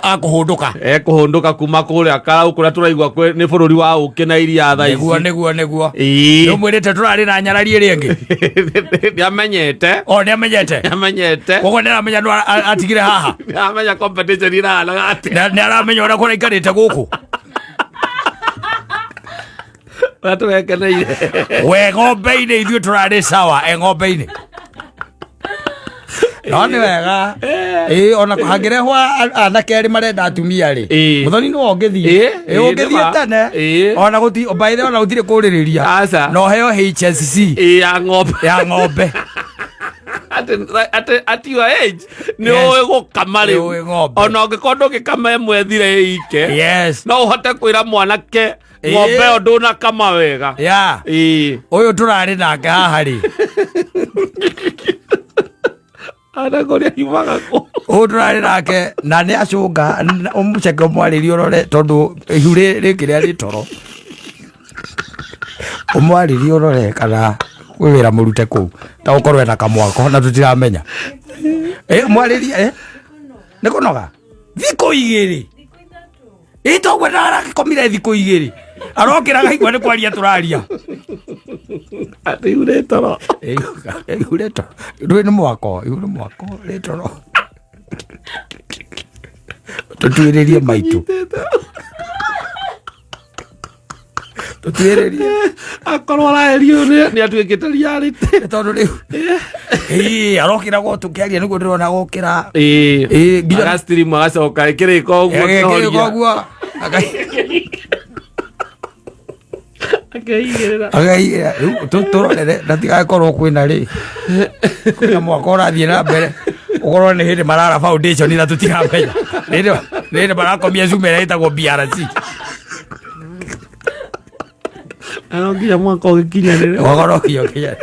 akuhunduka kuhunduka kuma kuria karau kuria turaigwa ni bururi wa uki na iria tha ici neguo no mwirite turari na nyarari iri ngi niamenyete kogo niramenya no atigire haha niramenya competition ira gati niramenya ora kora ikarite guku aturekeneire we ng'ombe-ini ithuĩ turarĩ sawa ng'ombe-ini no nĩ wega ona hangĩrehwo anake erĩ marenda atumia rĩ mũthoni nĩ wongĩthiĩ ũngĩthiĩ tene ona baithe ona gũtirĩ kũrĩrĩria no heo HSC ya ng'ombe at your age ni ũĩ gũkama rĩu ona ũngĩkorwo ndũngĩkama ĩmwe thire ike no ũhote kwĩra mwanake ng'ombe ĩyo ndũnakama wega ũyũ tũrarĩ nake haha rĩ anagoria yumaga ko turari nake na ni acunga umuceke mwariri urore tondu ihu riki ria ri toro umwariri urore kana kwi wira murute ku ta ukorwe na kamwako na tutiramenya mwariri ni kunoga thiko igiri itogwe ndara komire thiko igiri arokira gaigwa ni kwaria turaria ihure toro ihure mwako retoro tutuirerie maitu tutuirerie akorwo araerio ni atuikite riarite tondu riu arokira go tukiaria niguo ndirona gukira nginya stream agacoka ikiriko guo agaigĩrĩra rĩu tũrorere natigakorwo kwĩna rĩ kwĩna mwaka ũrathiĩ na mbere ũkorwo nĩ hĩndĩ marara foundation na tũtiramenya nĩ marakomia Zoom ĩrĩa ĩtagwo BRC nginya mwaka ũgĩkinyanĩre ũgakorwo ũkinya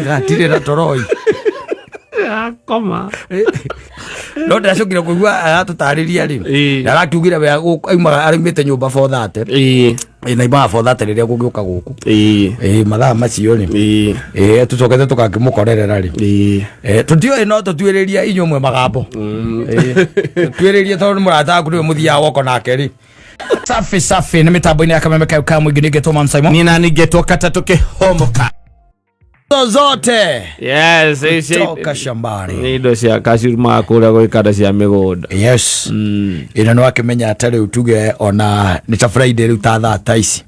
gatirĩ na toroi akoma no ndacokire kũigua aratũtarĩria rĩ na arakiugire we aumaga araumĩte nyũmba for that na imaga for that rĩrĩa gũgĩũka gũkũ mathaa macio rĩ tũcokete tũkangĩmũkorerera rĩ tũtiũĩ no tũtuĩrĩria inyuĩ mwe magambo tuĩrĩrie tondũ nĩ mũrata waku nĩwe mũthiaga woko nake rĩ safi nĩ mĩtambo-inĩ ya kameme kau ka mũingĩ nĩngetwo Mam Simon niĩ na nĩngetwo Kata tũkĩhomoka zote toka shambani ni indo cia cashew makuria gwikanda cia migunda ina no akimenya atari utuge ona ni ta Friday riu ta thata ici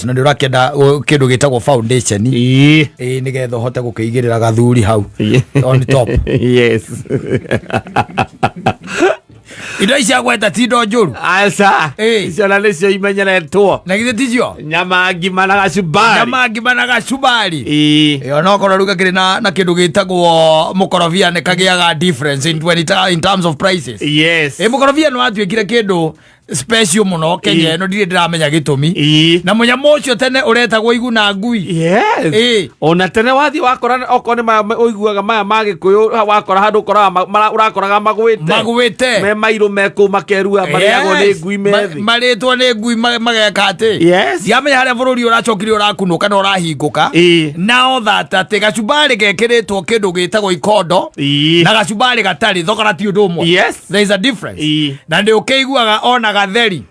na ndio rakenda kindu gitagwo foundation nigetha hote gukiigirira gathuri hau on top indo ici agweta tindo njuru asa icio na nicio imenyeretwo na githe ticio nyama ngima na gacubari ona korwo ruga kiri na kindu gitagwo mukorobia ne kagiaga difference in terms of prices mukorobia no atuikire kindu special muno Kenya no ndire ndiramenya gitumi na munyamo ucio tene uretagwo iguna ngui ona tene wathi wakora okone uiguaga maya magikuyu wakora handu urakoraga magwite me mairu meku makerua mariagwo ni ngui methi maritwo ni ngui mageka ati ndiamenya haria bururi uracokire urakunuka na urahingũka nao thata te gacumbari gekiritwo kindu gitagwo ikondo na gacumbari gatari thogora ti undu umwe there is a difference na ndi ukiguaga ona gatheri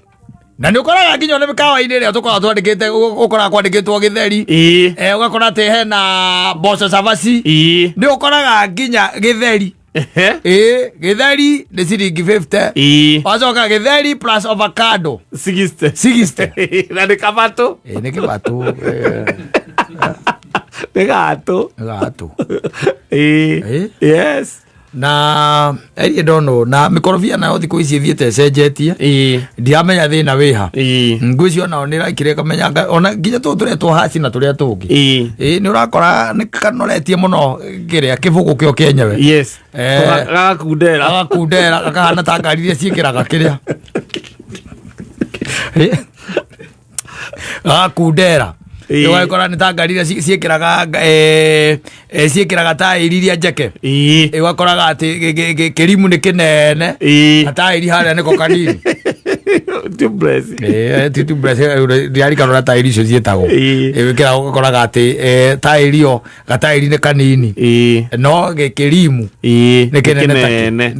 na nĩ ũkoraga nginya nĩ mĩkawa-inĩ ĩrĩa tũkoragwo twandĩkĩte ũkoraga kwandĩkĩtwo gĩtheri ũgakora atĩ hena mboco cabaci nĩ ũkoraga nginya gĩtheri gĩtheri nĩ ciringi 50 wacoka gĩtheri plus avocado 60 na nĩ kabatũ nĩ kĩbatũ nĩ gatũ na eri ndono na mikorobia nayo thikũ ici thiĩte cenjetie ndiramenya thĩna wĩha ngui cio nao nĩ raikire kamenya ona nginya tũretwo haci na tũrĩa tũngĩ nĩ ũrakora nĩ kanoretie mũno kĩrĩa kĩbũgũ kĩo kĩenyewe gagakundera gakahana ta ngari iria ciĩkĩraga kĩrĩa gagakundera Iwakora ni ta ngari iria ciĩkĩraga taĩri iria njeke iwakoraga ati kĩrimũ nĩ kĩnene na taĩri harĩa nĩko kanini tubeless tubeless diari kanora tairi icio cietagwo wikira ukoraga ati tairi o gatairi ne kanini no gekirimu ne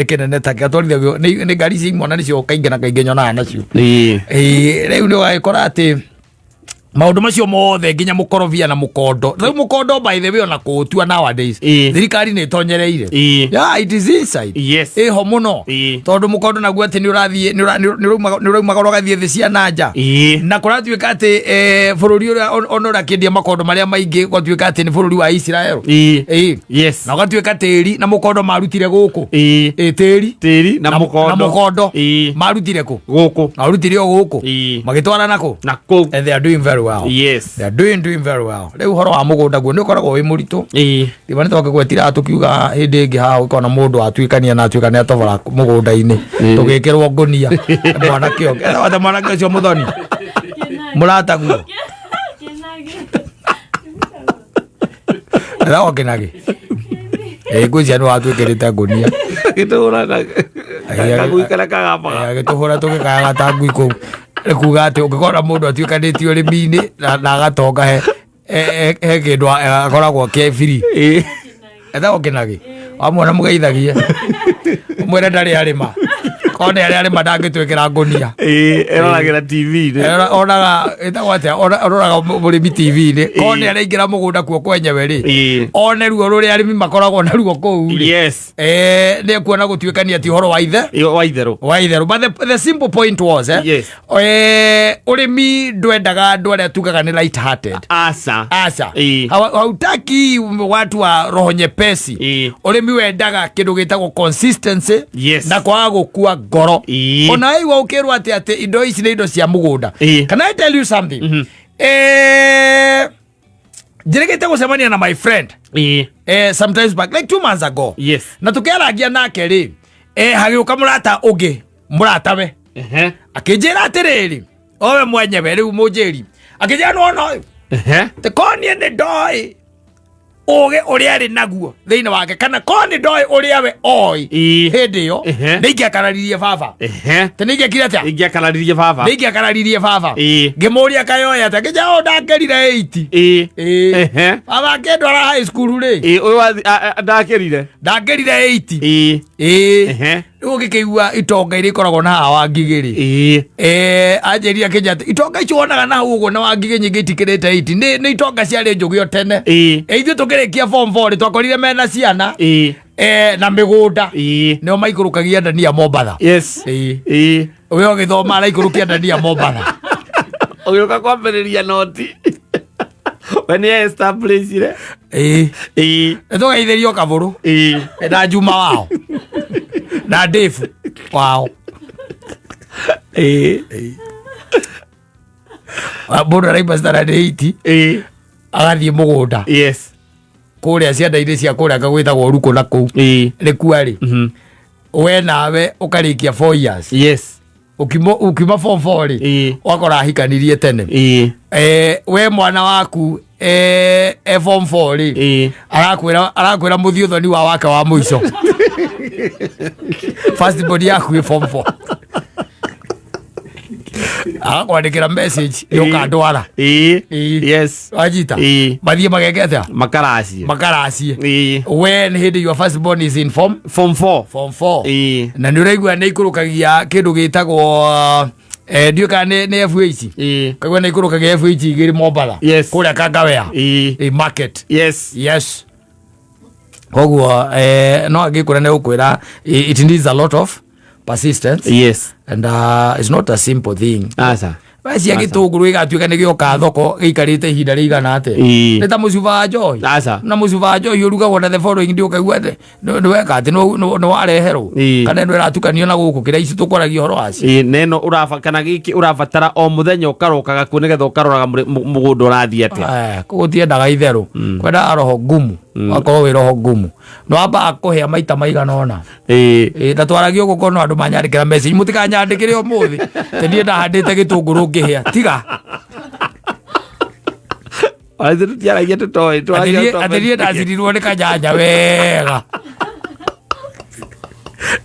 kenene take atwarithagio ni ngari cia imwana nicio kainge na kainge nyonaga nacio riu ni wagikora ati maundu macio mothe nginya mukorobia na mukondo riu mukondo by the way ona kuutua nowadays thirikari ni itonyereire it is inside ho muno tondu mukondo naguo ati ni urathie ni urauma gathie thi cia nanja na kuratuika ati bururi onora kindia makondo maria maingi gwatuika ati ni bururi wa Israel na gwatuika tiri na mukondo marutire guku tiri na mukondo marutire ku guku marutire guku magitwara nako and they are doing very well. Yes, they are doing very well. Riu horo wa mugunda guo ni ukoragwo wi muritu riba nitoke gwetira tukiuga hindi ingi ha ukona mundu atuikania na atuikania atobora mugunda-ini tugikirwo ngonia mwana kio etha mwana kio muthoni murata guo etha Kinagi ngwiciria ni watuikirite ngonia gituhuraga kaguikara kagamba gituhura tugikaga tangu iku kuga ati ukikora mundu atuikanĩtie ũrĩmi-inĩ na agatonga he kĩndũ akoragwo kĩ free etha Kinagi wamwona mũgeithagie mwĩre ndarĩ arĩma kone arĩa arĩma ndangĩtwĩkĩra ngonia eroragĩra TV-inĩ onaga ĩtagwo atĩa onoraga mũrĩmi TV-inĩ kone araingĩra mũgũnda kuo kwenyewe rĩ one ruo rũrĩa arĩmi makoragwo na ruo kũu rĩ nĩ ekuona gũtuĩkania ti ũhoro wa itherũ but the simple point was ũrĩmi ndwendaga andũ arĩa tugaga nĩ light hearted aca hautaki watu wa roho nyepesi ũrĩmi wendaga kĩndũ gĩtagwo consistency na kwaga gũkua ngoro ona igua ukirwa ati indo ici ni indo cia mugunda can I tell you something jiregete gucemania na my friend sometimes back like 2 months ago na tukiaragia nake ri hagiuka murata ungi muratawe akinjira atiriri owe mwenyewe riu munjiri akinjira no te konie ni ndoi oge uria ari naguo thiini wake kana koni ndoi uria we oi hindi yo ningiakararirie baba te ningiakararirie baba ngimuria kayoya ta ngija ndakerire 80 baba kendwara high school ri uyu ndakerire 80 ugikigua itonga iri koragwo na hawa ngigiri anjeria kijata itonga icio wonaga na uguo na wangige nyingi itikirite 80 ni itonga ciari njugio tene ithuĩ tukirikia form 4 twakorire mena ciana na migunda nio maikurukagia ndania Mombatha uyo githoma araikurukia ndania Mombatha ugiuka kwambĩrĩria noti when you establish tugeithĩrio kaburu na Juma wao na Dave wao mundu araimba stara 80 agathie mugunda kuria cianda-inĩ cia kuria kagwĩtagwo ruko na kũu nĩ kuarĩ we nawe ũkarikia 4 years ukiuma form 4 rĩ wakora ahikanirie tene we mwana waku form 4 rĩ arakwĩra mũthii ũthoni wa wake wa mũico first body yaku ĩ form 4 agakwandĩkĩra message yũkandwara wajita mathiĩ mageke atĩa makaracie we nĩ hĩndĩ your first born is in form 4 na nĩ ũraigua nĩ ikũrũkagia kĩndũ gĩtagwo ndiũ kana nĩ FH kaigua nĩ ikũrũkagia FH igĩrĩ Mombatha kũrĩa Kangawea market koguo no agĩkũra nĩ gũkwĩra it needs a lot of persistence and it's not a simple thing basi agitunguru igatuika ni gioka thoko giikarite ihinda rigana ate ni ta mucuba joy na mucuba joy urugagwo na the following ndi ukaigua ni weka ati no wareherwo kana ndu iratukanio na guku kira ici tukoragia horo aci neno urabakana giki urabatara o muthenya ukarokaga ku nigetha ukaroraga mugundo urathie atia kugutiendaga itheru kwenda roho ngumu wakorwo wi roho ngumu no amba akuhea maita maigana ona ndatwaragio gukono andu manyandikira message mutikanyandikire umuthi te ndie ndahandite gitunguru ngihia tiga aitheru tiaragia tutoi athirie ndacirirwo ni kanyanya wega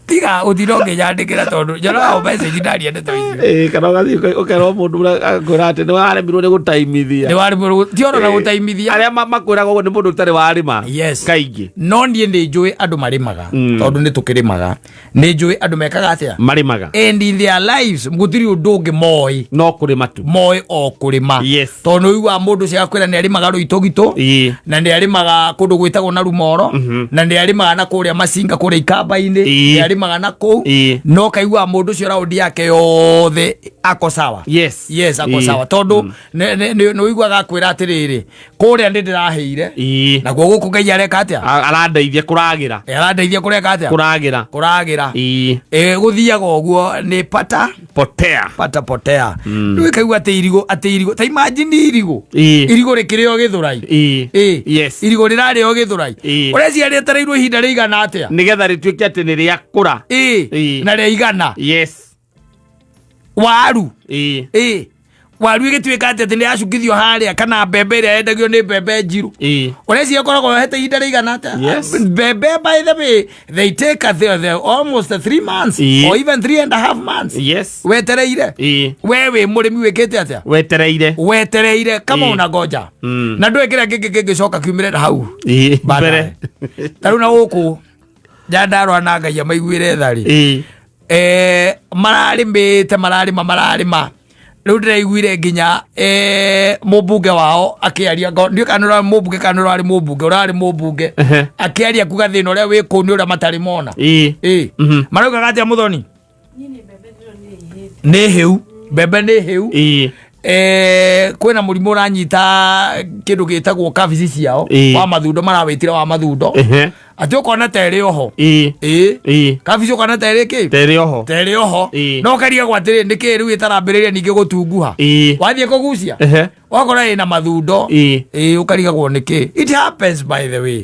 tiga uthiroge yandikira tondu jara message ndaria ndeto icio kana gathi ukero mundu ngorate ni waremirwo ni gutaimithia ni waremirwo tioro na gutaimithia aria makwiraga uguo ni mundu utari warima kaingi no ndie ndi njui andu marimaga tondu ni tukirimaga ni njui andu mekaga atia marimaga and in their lives gutiri undu ungi moi no kurima tu moi o kurima tondu igwa mundu cia kwira ni arimaga ruitogito na ni arimaga kundu gwitagwo na rumoro na ni arimaga na kuria macinga kuria ikamba-ini ni arimaga na kou no kaigwa mundu cio raundi yake yothe ako sawa yes ako sawa tondu no igwa gakwira atiriri kuria ndi ndiraheire na guku Ngai areka atia arandeithia kuragira kuragira guthiaga uguo ni pata potea ndu kaigwa ati irigo ta imagine irigo rikirio githurai irigo rirario githurai ureci rietereirwo ihinda riigana atia nigetha rituike ati ni riakura na riigana waru waru igituika ati ni acukithio haria kana mbembe iria yendagio ni mbembe njiru ureci akoragwo hete ihinda riigana atia mbembe by the way they take almost 3 months or even 3.5 months wetereire wewe murimi wikite atia wetereire kama unagoja na ndwekira kingicoka kiumirira hau mbere taru na guku jandarwa na Ngai amaiguire thari mararima riu ndiraiguire nginya mubunge wao akiaria ndio kanura mubunge kanura ari mubunge urari mubunge akiaria kuga thina uria wi ku ni uria matari mona marauga gatia muthoni ni hiu bebe ni hiu kwina murimu uranyita kindu gitagwo kabici ciao wa mathundo marawitira wa mathundo ati ukona tere oho kabici ukona tere ki tere oho no karia gwatire ndiki riu itarambiriria ningi gutunguha wathie kugucia wakora ina mathundo ukarigagwo niki it happens by the way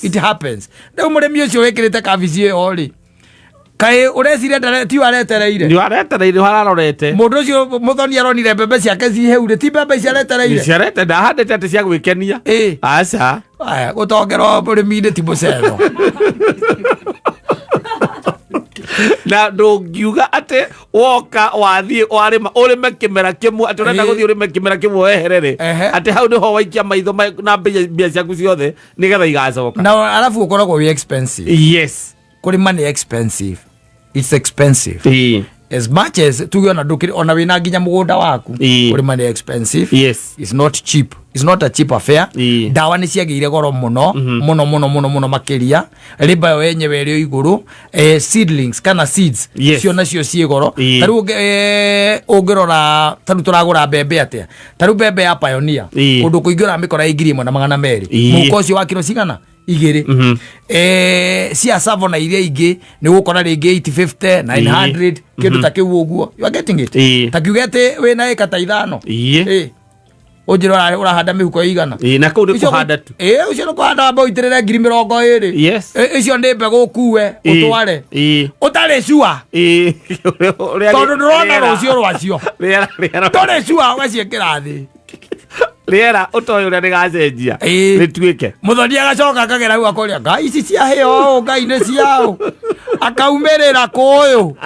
it happens ndio murimi ucio wekirite kabici iyo ri kai urecire ti waretereire ni waretereire hararorete mundu ucio muthoni aronire mbembe ciake ci heure ti mbembe ciaretereire ciarete ndahandete ati cia gwikenia aca aya gutongerwo burimi-ini ti mucetho na ndungiuga ati woka wathie warima urime kimera kimwe ati urenda guthie urime kimera kimwe weherere ati hau niho waikia maitho na mbia ciaku ciothe nigetha igacoka na alafu ukoragwo wi expensive kurima ni expensive it's expensive as much as tugiona ndukiri ona wina nginya mugunda waku kurima ni expensive it's not cheap it's not a cheap affair dawa ni ciagire goro muno makiria riba yo yenyewe rio iguru seedlings kana seeds cio nacio cie goro taru ungirora taru turagura mbembe atia taru mbembe ya Pioneer kundu kuingira mikora ingiri mwana magana meri muko cio wa kilo cigana igiri cia Savona iria ingi ni gukora ringi 850 900 kindu ta kiu uguo you are getting it takiugete wina eka ta 5 ujira urahanda mihuko igana na kuu ni kuhanda tu ucio ni kuhanda mbo itirire 20,000 icio ndi mbegu kuwe utware utare cua tondu ndurona rucio rwacio tore cua ugaciekira thi riera utoyo uria rigacenjia rituike muthoni agacoka akagera hau akoria Ngai ici cia heo Ngai ni ciao akaumirira kuyu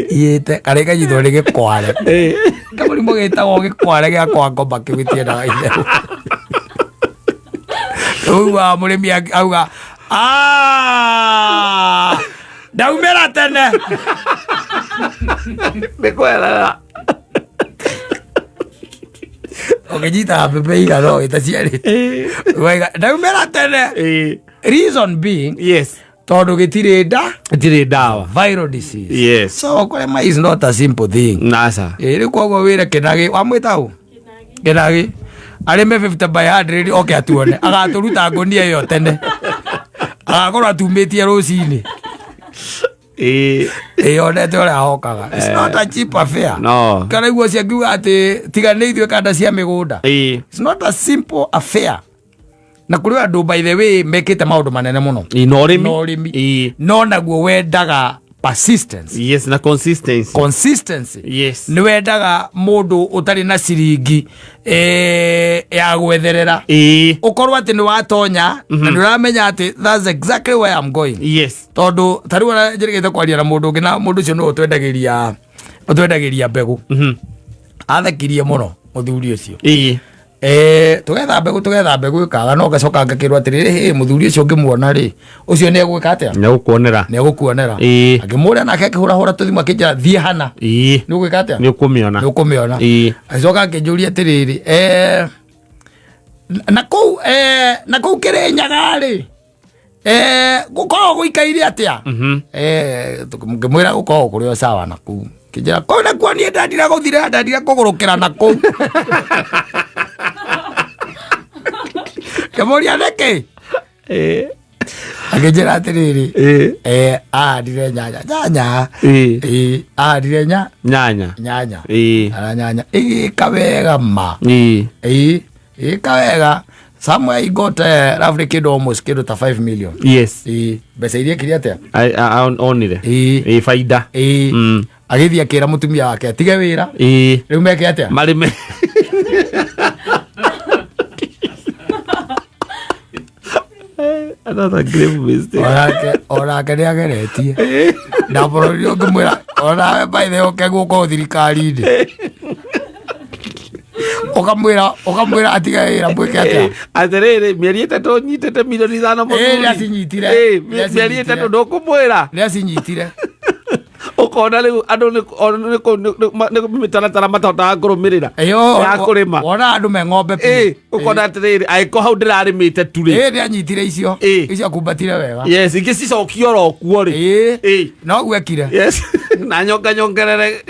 yete kareka jitho rige kware kamuri mugitagwo gikware gia kwa ngomba kiwitie na ide uwa murimi auga ndaumira tene nikwera okejita pepe igaro itaciari wega ndaumira tene reason being tondu gitire dawa viral disease so kurema is not a simple thing nasa iri kwagwo wire kinagi wamwitau kinagi arime 50 by 100 okay atuone agaturuta ngonia yo tene agakorwo atumitie rucini onete uria ahokaga it's not a cheap affair kana iguo ciakiuga ati tigane ithue kanda cia migunda it's not a simple affair na kuri andu by the way mekite maundu manene muno no rimi no naguo wendaga persistence. Yes, na consistency. Yes. Ni wendaga mundu utari na ciringi ya gwetherera. Ukorwo ati ni watonya na ni uramenya ati that's exactly where I'm going. Yes. Tondu tari wana njirigite kwaria na mundu ngina mundu ucio no utwendagiria mbegu. Athakirie muno muthuri ucio. Tugetha mbegu ikaga no gacoka ngakirwa atiriri muthuri ucio ngimuona ri ucio ni egwika atia ni gukuonera akimuria nake akihura tuthima akinjira thie hana ni gwika atia ni ukumiona acoka akinjuria atiriri na kou Kirinyaga ri gukorwo guikaire atia ngimwira gukorwo kuri o sawa na kou kinjira kona kwa ni ndandira guthira ndandira kugurukira na kou Kamoria neke akijira atiriri ahandire nyanya ahandire nyanya ikawega ma ikawega somewhere he got roughly kid almost kid to 5 million. Yes. Besa iria kiria atia onire faida agithia akira mutumia wake atige wira riu meke atia marime another grave mistake. Orake ni ageretie na borori ngimwira ona by the okay guko thirikari-ini ukamwira atiga wira mwike atia atiriri mieri 3 nyitete milioni 5 muthuri ni acinyitire mieri 3 ndukumwira ni acinyitire ukona riu andu ni mitaratara matahotaga kurumirira ya kurima wona andu me ng'ombe pi ukona atiriri aiko hau ndirarimite tu ri ni anyitire icio kumbatire wega yes ingi cicokio ro kuo ri no gwekire yes na nyongerere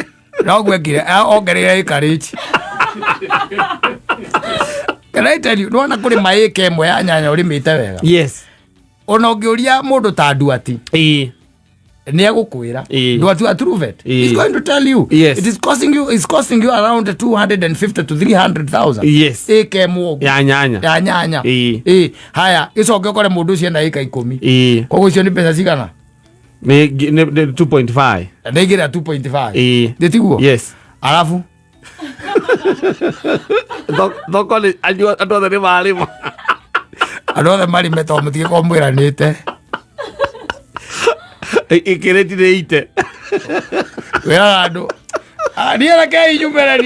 no gwekire ongerere ikarichi Can I tell you, no na kuri maike mwe ya nyanya urimite wega. Yes. Ona ungiuria mundu ta Nduati. Ni agukwira. Nduati atruvet. He's going to tell you. Yes. It's costing you around 250 to 300,000. Yes. Eke mwogo. Ya nyanya. Haya, icoke ukore mundu ucio na ika 10. Koguo icio ni pesa cigana? Ni 2.5. Ndegira 2.5. Ndetiguo? Yes. Alafu thoko ni andu othe ni marima andu othe marime to mutige ko mwiranite ikireti ni ite wera andu niera ke inyumera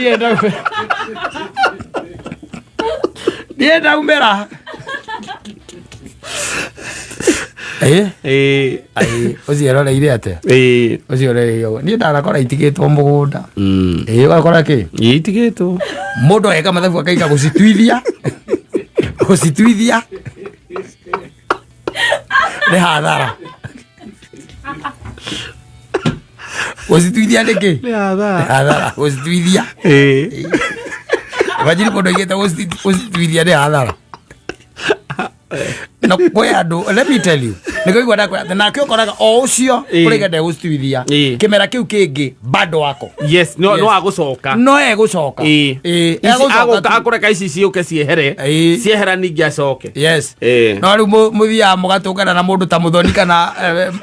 nienda umera ucio roreire ate ucio roreire ni ndarakora itigitwo mugunda ugakora ki itigitwo mundu eka mathabu akaika gucitwithia ni hathara gucitwithia niki ni hathara gucitwithia wajiri mundu igete gucitwithia ni hathara no kwe andu let me tell you niko igwa ndakwa na kyo koraga o ucio urigende gucitwithia kimera kiu kingi bado wako yes no agucoka no egucoka agucoka akureka ici ciuke ciehera ningi acoke yes no riu muthia mugatungana na mundu ta Muthoni kana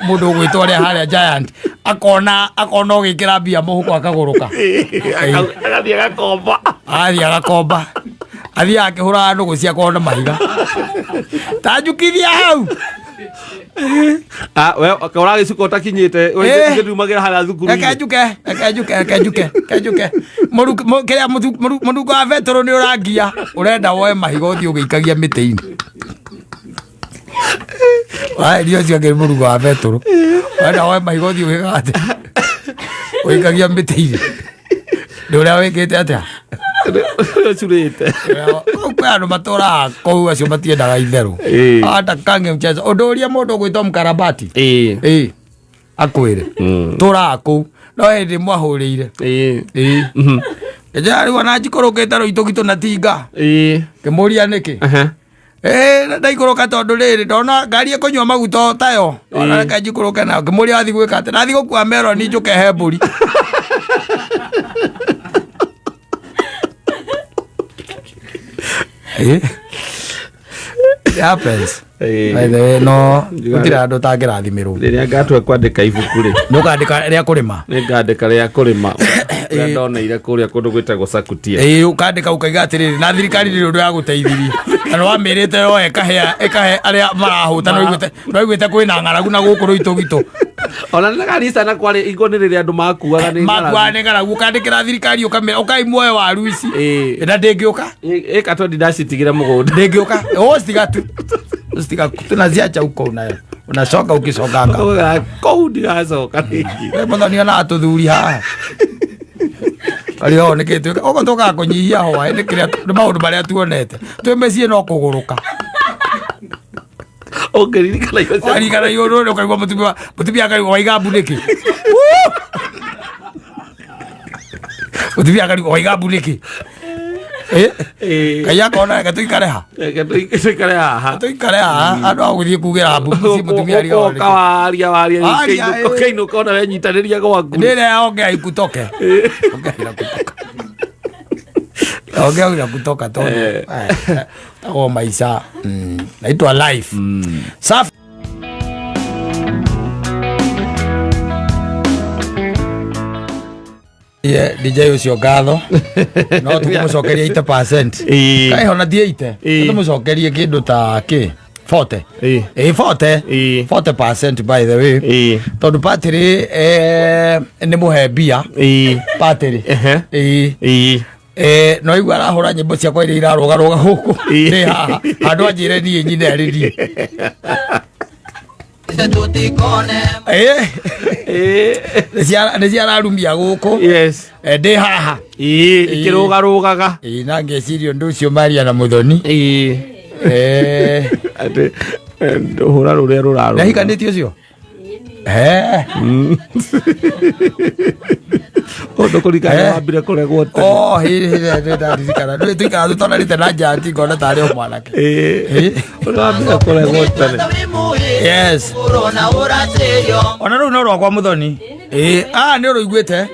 mundu gwitwa ria haria Giant akona ugikira mbia muhuko akaguruka athia agakomba athia akihura andu gucia kona mahiga tajukithia hau we akora gicigo takinyite we ngirumagira hala thukuru akajuke kiria muruko wa vetro ni urangia urenda woe mahiga uthio ugikagia miti-ini ndio cio ngiri muruko wa vetro urenda woe mahiga uthio ugikate ugikagia miti-ini ni uria wikite atia surete kwa andu matora kou acio matiendaga itheru ata kange mchezo undu uria mundu gwitwa Mkarabati akwire tura kou no hindi mwahurire ejari wana jikorokete ro itogito na tinga kimuria niki ndaikoroka tondu riri ndona ngari ikunywa maguta tayo ona kanjikoroka na kimuria athi gwika ati nathi gukua mero ni njuke he mburi It happens. no gutira ndo tangirathimiru riria ngatwe kwandika ibuku ri ndukandika ria kurima ngandika ria kurima ria ndoneire kuria kundu gwitagwo Sakutia ukandika ukaiga atiriri na thirikari ri undu ya guteithirie na wamirite yo ekahe aria marahuta no igwite kwina ng'aragu na guku ruitu gitu ona na kanisa na kwari igoni riria andu makuaga ni ng'aragu ukandikira thirikari ukamira ukai muoyo wa ruici na ndingiuka katodi ndacitigira mugunda ndingiuka stiga tunaziacha huko nayo unasoka ukisoganga kou ndigacoka ringi muthoni ona atuthuri haha alio nikitwe ugo toka kunyihia hoa nikiria maundu maria tuonete twemecie no kuguruka ongeririkana icio arigana yoro ukaigwa mutumia akari waiga mbuniki mutumia akari waiga mbuniki kaya kona gatuikare ha andu aguthie kugira mbuzi mutumia ari o kawaria keinu kona wenyitaniria gwaku ndire onge ikutoke ongea kutoka tono o maisha naitwa life safi DJ ucio ngatho no tumucokeria 8% kai hona die 8 tumucokerie kindu ta ki 40 40% by the way tondu patiri ni muhembia patiri no igua arahura nyimbo cia kwa iria irarugaruga guku ni haha andu anjire nie nyine riri niciara rumia guku ndi haha ikirugarugaga na ngeciria undu ucio Maria na Muthoni nduhura ruria ruraru na hikanitio ucio ondo kurikana wambire kuregwo ndirikana ndu tuikara tutonarite na janti ngona tari o mwanake wambire kuregwo tene yes ona ru no rwakwa Muthoni ni uruiguite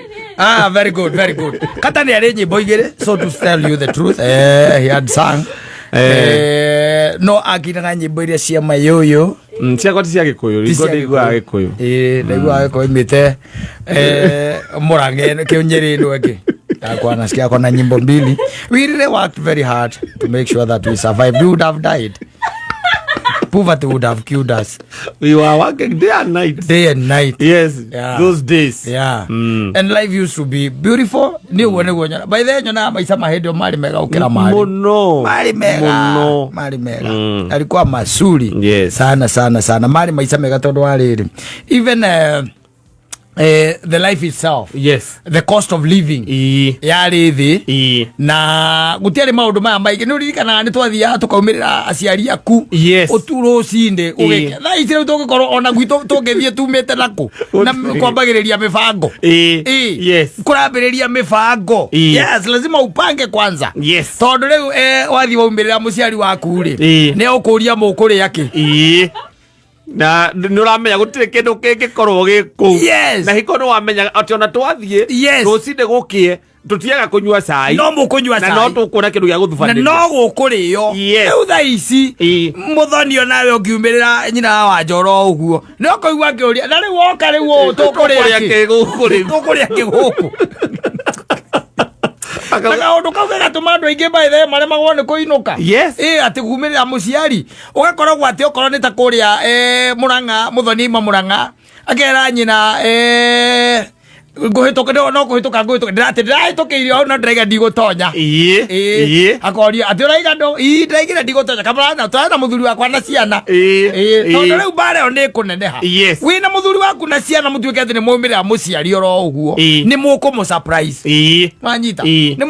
very good kata ni ari nyimbo igiri so to tell you the truth he had sung no akinaga nyimbo iria cia mayoyo ciakwa ti cia Gikuyu ringo ndigua Gikuyu ndigua Gikuyu imite Murange kiunyiri ndweke akwa nasikia kona nyimbo mbili we really worked very hard to make sure that we survived. We would have died. Poverty would have killed us. We were working day and night. Yes, those days. And life used to be beautiful. Ni uone gonya. By the way, nyona maisha mahedio mali mega ukira mali. Mali mega. Alikuwa masuri. Sana. Mali maisha mega tondu aliri. Even the life itself, the cost of living yari thi na gutiari maundu maya maingi ni uririkana ni twathia tukaumirira aciari aku uturo cinde ugike tha icire tugikorwo ona gwitu tungithie tumite naku na kwambagiriria mibango kurambiriria mibango lazima upange kwanza tondu riu wathi waumirira muciari waku ri ni ukuria mukuria ki na nuramenya gutire kindu kingikorwo giku na hiko no wamenya ati ona twathie rucinde gukie tutiaga kunywa cai no mukunywa cai na no tukuna kindu gia guthubanira na no gukurio riu tha ici Muthoni onawe ungiumirira nyina wa njoro uguo no koigwa ngiuria na riu woka riu tukuria kiguku Naka undu kau gatuma andu aingi by the mare magwo ni kuinuka ati kumirira muciari ugakoragwo ati okorwo ni ta kuria Murang'a Muthoni Murang'a akera nyina nguhituka no kuhituka ndiratukeirio au no ndiraiga ndigutonya akoria ati uraiga ndo ndiraigira ndigutonya kamana twana muthuri wakwa na ciana tondu riu bare oni kuneneha wina muthuri waku na ciana mutuike ati ni mumirira muciari oro uguo ni mukumu surprise manyita ni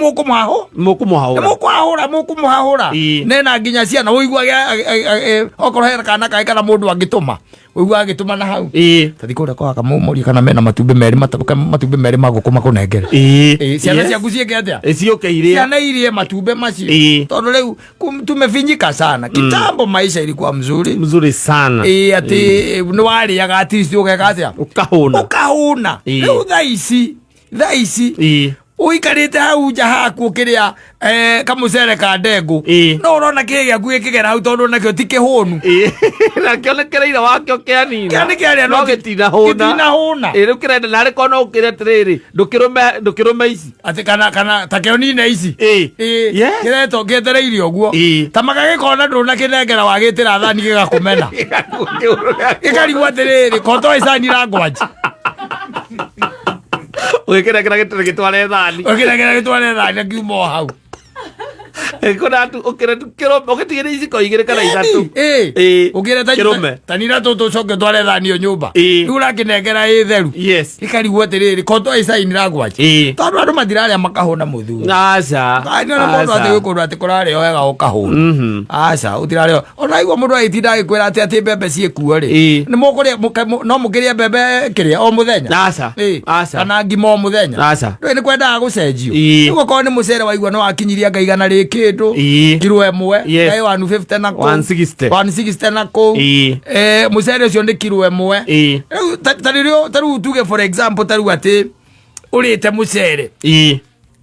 mukumuhahura nena nginya ciana uiguage okorwo hera kana kai kana mundu angituma uiguage agituma na hau tathi kuria kwa kamumuri kana mena matumbi meri magukuma kunengere ciana ciaku cieke atia iciokeire ciana irie matumbi macio tondu riu tumefinyika sana kitambo maisha ilikuwa mzuri sana ati ni wariaga ati ugeka atia ukahuna riu tha ici uikarite hau nja haku kiria kamucere ka ndengu no urona kire gyaku gikigera hau tondu nakio ti kihunu na kionekereire wakio kianina no gitina huna riu kirenda nari kono ukire tiriri ndukirume ici ati kana takio nine ici kireto gietereire uguo tamaga gikona nduna kinengera wagitira thani gigakumena gikarigwo atiriri koto icani rangwaji ukirekera gitware thani akiuma hau kuna tu ukire tu kirome ugitigire iciko igire kana ithatu ukire tanira tutu coke tware thani o nyumba ura kinengera theru ikarigwo atiriri koto icani rangwaji tondu andu mathiraria makahuna muthu aca kana mundu ati gukorwo ati kurare wega ukahuna aca utirario ona igwa mundu agitinda agikwira ati mbembe ciekuo ri ni mukuria no mukiria mbembe kiria o muthenya aca kana ngima o muthenya aca ni kwendaga gucenjio niguo korwo ni mucere waigua no akinyiria ngaigana ri kindu kiro emwe ngai 150 na ko 160 na ko mucere ucio ni kiro emwe taru tuge for example taru ati urite mucere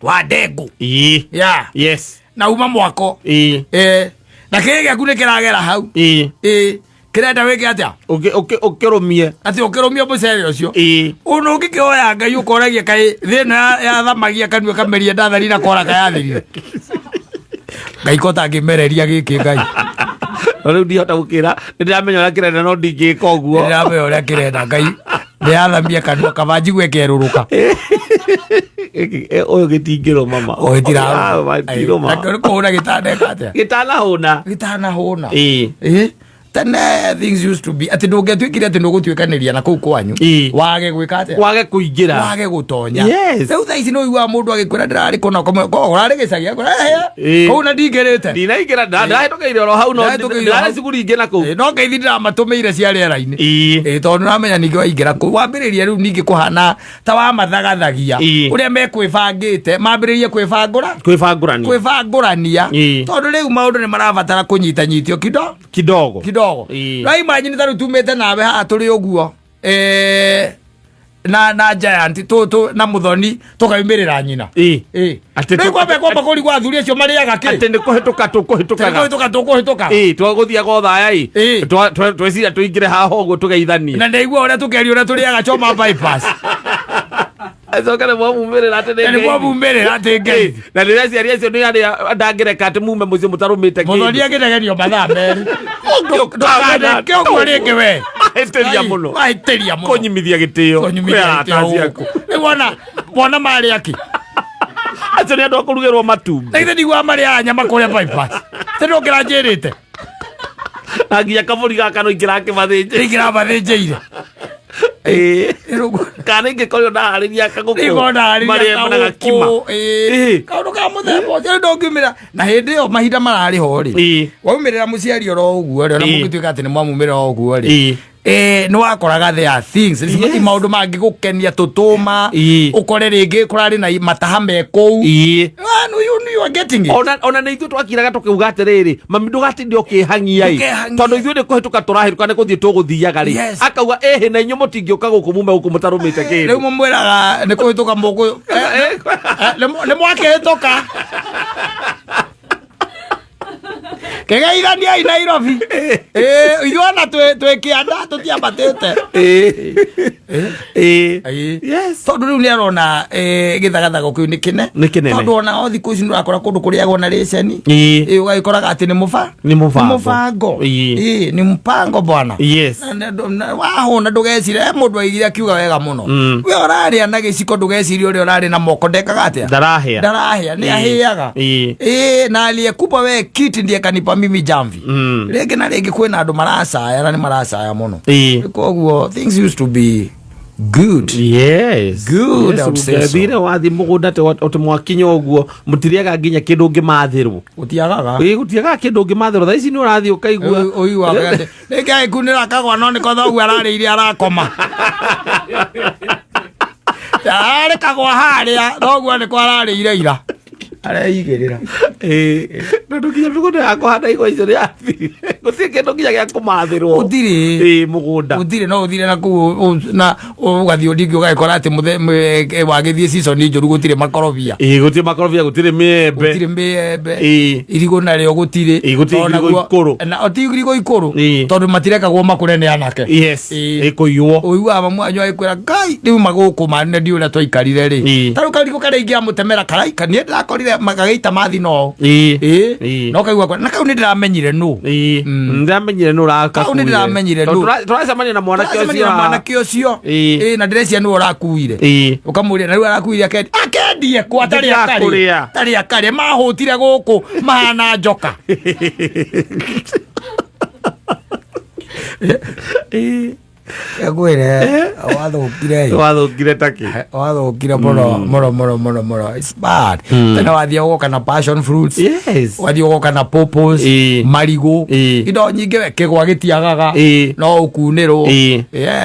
wa ndengu na uma mwako na kire gyaku ni kiragera hau kirenda wike atia ukirumie ati ukirumie mucere ucio uno ukikioya ngai ukoragia kai thina ya thamagia kanua kameria ndathari na kora kayathirire ngai kota ngimereria giki ngai riu ndihota gukira ndiramenya uria kirenda no ndingika uguo ndiramenya uria kirenda ngai ndiathamia kanua kaba njigue keruruka uyu gitingiro mama ugitiraruma kuhuna gitanahuna tene things used to be ati ndungetwikire ati ndugutwikaniria na kuu kwanyu wage gwika ati wage kuingira wage gutonya riu tha ici no igwa mundu agikwira ndirari kuna ko urari gicagia kuu na ndingirite ndinaingira ndahetokeire ro hau no ndirari ciguri ingi na kuu no ngeithi ndiramatumiire cia riera-ini tondu namenya ningi waingira kuu wambiriria riu ningi kuhana ta wa mathagathagia uria mekwibangite mambiririe kwibangurania tondu riu maundu ni marabatara kunyitanyitio kidogo rai manyi ni taru tumete nawe ha turi uguo na giant to na muthoni tukaimirira nyina ati kwamba kuri gwa thuri acio mariaga ki ati ni kuhituka twaguthia gothaya tweciria tuingire haha uguo tugeithanie na ndeigua uria tukerio uria turiaga choma bypass azokana mwamumirira ati ngai na riria ciaria icio ni ari ndangireka ati mume mucio mutarumite ki muthoni agiregerio mathaa meri kioguo ringi we aiteria muno kunyimithia gitio wona mari aki acio ni andu akurugirwo matumbi na ithe ndigua maria nyama kuria bypass tendo ngira njirite agia kaburi gaka no ingira bathinjire kana ingikorio ndahariria kaguku maria kima kaundu ka muthemba ucio ndongimira na hindi iyo mahinda marari ho ri waumirira muciari oro uguo ri ona mugituika ati ni mwamumira o uguo ri ni wakoraga there are things ti maundu mangi gukenia tutuma ukore ringi kurari na mataha mekou you are getting it ona ni ithu twakiraga tukiuga atiriri mami ndugatinde ukihangia tondu ithu ni kuhituka turahituka ni kuthii tuguthiaga ri akauga na inyu mutingiuka guku mume guku mutarumite kindu riu mumwiraga ni kuhituka mugu ni mwakihituka kegeithania i Nairobi ithuona twikianda tutiambatite tondu riu ni arona githagathago kiu ni kine tondu ona o thiku ici nurakora kundu kuriagwo na raceni ugagikoraga ati ni mubango ni mpango bwana wahuna ndugecire mundu aigire akiuga wega muno we oraria na giciko ndugecirie uria urari na moko ndekaga atia ndarahia ni ahiaga na aliyekupa we kiti ndiye kanipa mimi jamvi rege na rege kwena andu maracaya na ni maracaya muno koguo things used to be good thire wathi mugunda te mwakinya uguo mutiriaga nginya kindu ngimathirwo gutiagaga kindu ngimathirwo tha ici ni urathi ukaigua uiwa rege aikunira kagwa no ni kothogu arariire arakoma ari kagwa haria thoguo ni kwarariire ira araigirira no ndukinya migunda yakwa handa igwa icio ya thiri gutirĩ kĩndũ nginya gĩa kũmathĩrwo gũtirĩ mũgũnda gũtirĩ no ũthire na ũgathiĩ ũndingĩ ũgagĩkora atĩ wagĩthiĩ season njũru gũtirĩ makorobia gũtirĩ makorobia gũtirĩ mĩembe irigũ narĩo gũtirĩ na ti irigũ ikũrũ tondũ matirekagwo makũre nĩ anake kũiywo ũiguaga mamu wanyu agĩkwĩra Ngai rĩu magũkũ mane ndi ũrĩa twaikarire rĩ tarĩu karigũ karĩa ingĩamũtemera karaika niĩ ndĩrakorire magagĩita mathi no no kaigua na kau nĩ ndĩramenyire nũ ndĩramenyire nũ kau nĩ ndĩramenyire nũ tũracemania na mwanake ũcio na ndĩreciria nĩwe ũrakuire ũkamũria na rĩu arakuire akendie kwa tarĩ akarĩa mahũtire gũkũ mahana njoka Egwire wathũkire taki wathũkire mũno it's bad tena wathiĩ ũgoka na passion fruits wathiĩ ũgoka na purples marigũ indo nyingĩ kĩgwa gĩtiagaga no ũkunĩrwo